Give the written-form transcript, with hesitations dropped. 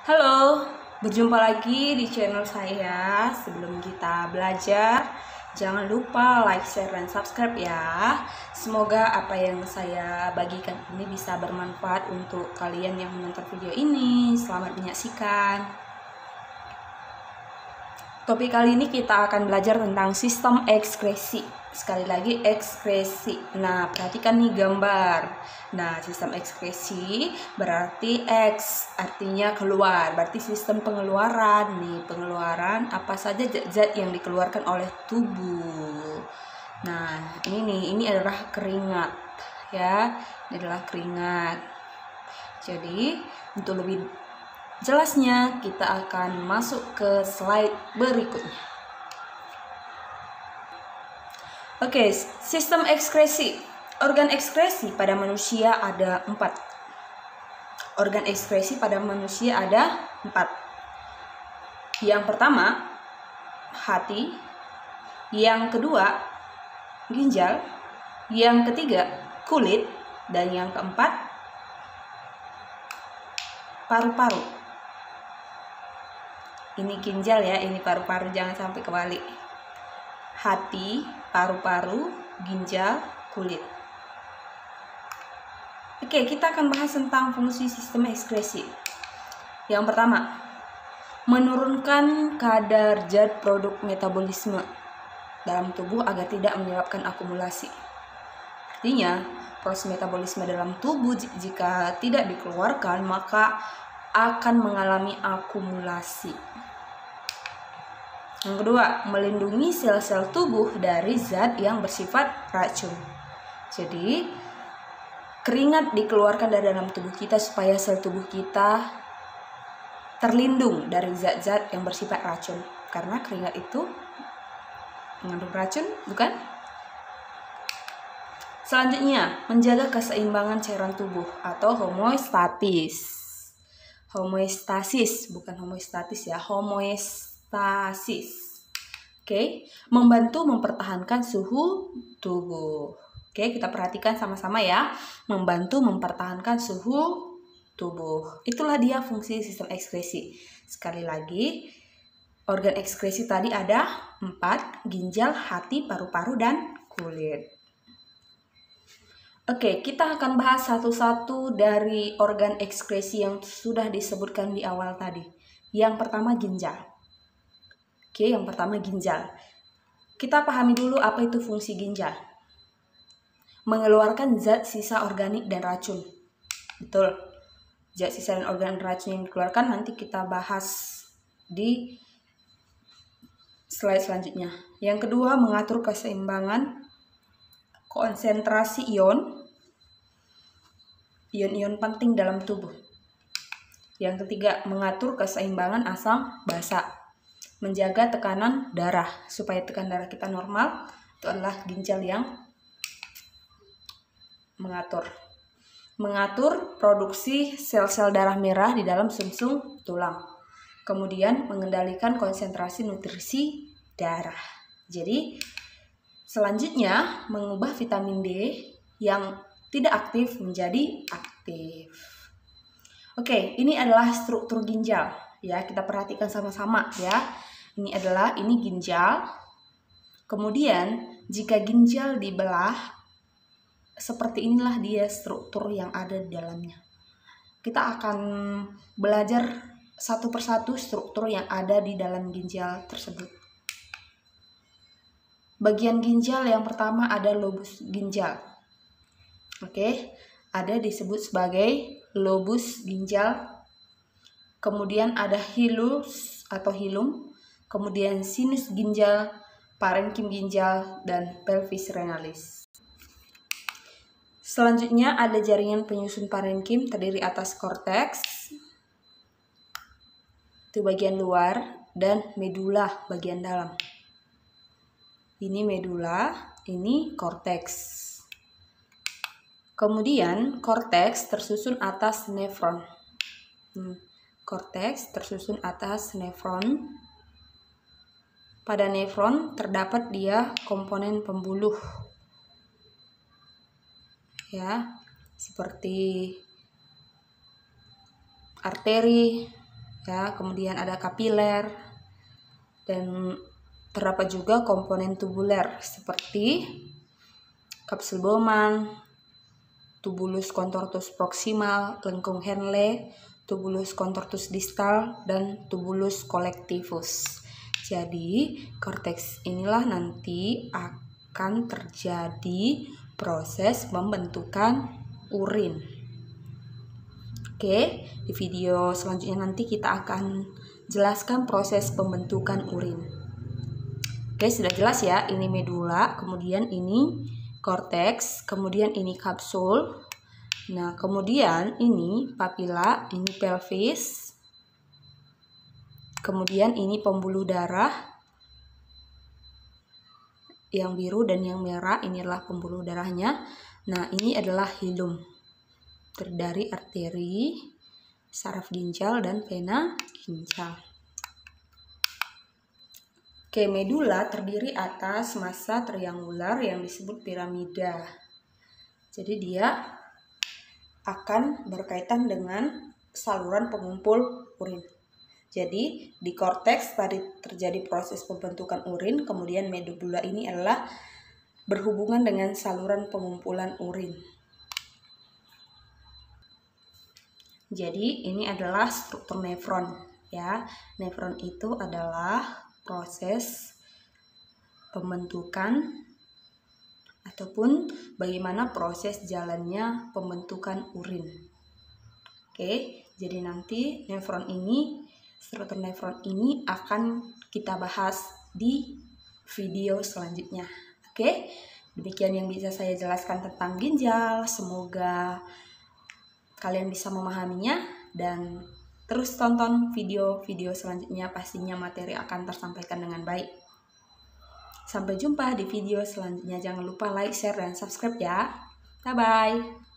Halo, berjumpa lagi di channel saya. Sebelum kita belajar, jangan lupa like, share, dan subscribe ya. Semoga apa yang saya bagikan ini bisa bermanfaat untuk kalian yang menonton video ini. Selamat menyaksikan. Topik kali ini kita akan belajar tentang sistem ekskresi. Sekali lagi ekskresi. Nah, perhatikan nih gambar. Nah, sistem ekskresi berarti X artinya keluar. Berarti sistem pengeluaran nih, pengeluaran apa saja zat-zat yang dikeluarkan oleh tubuh. Nah, ini adalah keringat ya. Ini adalah keringat. Jadi, untuk lebih jelasnya, kita akan masuk ke slide berikutnya. Oke, sistem ekskresi. Organ ekskresi pada manusia ada 4. Organ ekskresi pada manusia ada 4. Yang pertama, hati. Yang kedua, ginjal. Yang ketiga, kulit. Dan yang keempat, paru-paru. Ini ginjal ya, ini paru-paru, jangan sampai kebalik. Hati, paru-paru, ginjal, kulit. Oke, kita akan bahas tentang fungsi sistem ekskresi. Yang pertama, menurunkan kadar zat produk metabolisme dalam tubuh agar tidak menyebabkan akumulasi. Artinya, proses metabolisme dalam tubuh jika tidak dikeluarkan maka akan mengalami akumulasi. Yang kedua, melindungi sel-sel tubuh dari zat yang bersifat racun. Jadi, keringat dikeluarkan dari dalam tubuh kita supaya sel tubuh kita terlindung dari zat-zat yang bersifat racun. Karena keringat itu mengandung racun, bukan? Selanjutnya, menjaga keseimbangan cairan tubuh atau homeostatis. Homeostasis, bukan homeostatis ya, homeostasis. Oke, membantu mempertahankan suhu tubuh. Oke, kita perhatikan sama-sama ya. Membantu mempertahankan suhu tubuh. Itulah dia fungsi sistem ekskresi. Sekali lagi, organ ekskresi tadi ada 4, ginjal, hati, paru-paru, dan kulit. Oke, kita akan bahas satu-satu dari organ ekskresi yang sudah disebutkan di awal tadi. Yang pertama ginjal. Oke, yang pertama ginjal. Kita pahami dulu apa itu fungsi ginjal. Mengeluarkan zat sisa organik dan racun. Betul. Zat sisa dan organ racun yang dikeluarkan nanti kita bahas di slide selanjutnya. Yang kedua, mengatur keseimbangan konsentrasi ion-ion penting dalam tubuh. Yang ketiga, mengatur keseimbangan asam basa. Menjaga tekanan darah supaya tekanan darah kita normal. Itu adalah ginjal yang mengatur. Mengatur produksi sel-sel darah merah di dalam sumsum tulang. Kemudian mengendalikan konsentrasi nutrisi darah. Jadi selanjutnya mengubah vitamin D yang tidak aktif menjadi aktif. Oke, ini adalah struktur ginjal ya, kita perhatikan sama-sama ya. Ini ginjal. Kemudian jika ginjal dibelah, seperti inilah dia struktur yang ada di dalamnya. Kita akan belajar satu persatu struktur yang ada di dalam ginjal tersebut. Bagian ginjal yang pertama ada lobus ginjal. Oke, ada disebut sebagai lobus ginjal. Kemudian ada hilus atau hilum. Kemudian sinus ginjal, parenkim ginjal, dan pelvis renalis. Selanjutnya ada jaringan penyusun parenkim terdiri atas korteks, itu bagian luar, dan medula bagian dalam. Ini medula, ini korteks. Kemudian korteks tersusun atas nefron. Korteks tersusun atas nefron. Pada nefron terdapat dia komponen pembuluh. Ya, seperti arteri, ya, kemudian ada kapiler, dan terdapat juga komponen tubuler seperti kapsul Bowman, tubulus contortus proximal, lengkung Henle, tubulus contortus distal, dan tubulus collectivus. Jadi, korteks inilah nanti akan terjadi proses pembentukan urin. Oke, di video selanjutnya nanti kita akan jelaskan proses pembentukan urin. Oke, sudah jelas ya, ini medula, kemudian ini korteks, kemudian ini kapsul. Nah, kemudian ini papila, ini pelvis. Kemudian ini pembuluh darah. Yang biru dan yang merah ini adalah pembuluh darahnya. Nah, ini adalah hilum. Terdiri dari arteri, saraf ginjal, dan vena ginjal. Oke, medula terdiri atas massa triangular yang disebut piramida. Jadi dia akan berkaitan dengan saluran pengumpul urin. Jadi di korteks tadi terjadi proses pembentukan urin, kemudian medula ini adalah berhubungan dengan saluran pengumpulan urin. Jadi ini adalah struktur nefron ya. Nefron itu adalah proses pembentukan ataupun bagaimana proses jalannya pembentukan urin. Oke, jadi nanti struktur nefron ini akan kita bahas di video selanjutnya. Oke, demikian yang bisa saya jelaskan tentang ginjal. Semoga kalian bisa memahaminya dan terus tonton video-video selanjutnya, pastinya materi akan tersampaikan dengan baik. Sampai jumpa di video selanjutnya. Jangan lupa like, share, dan subscribe ya. Bye-bye.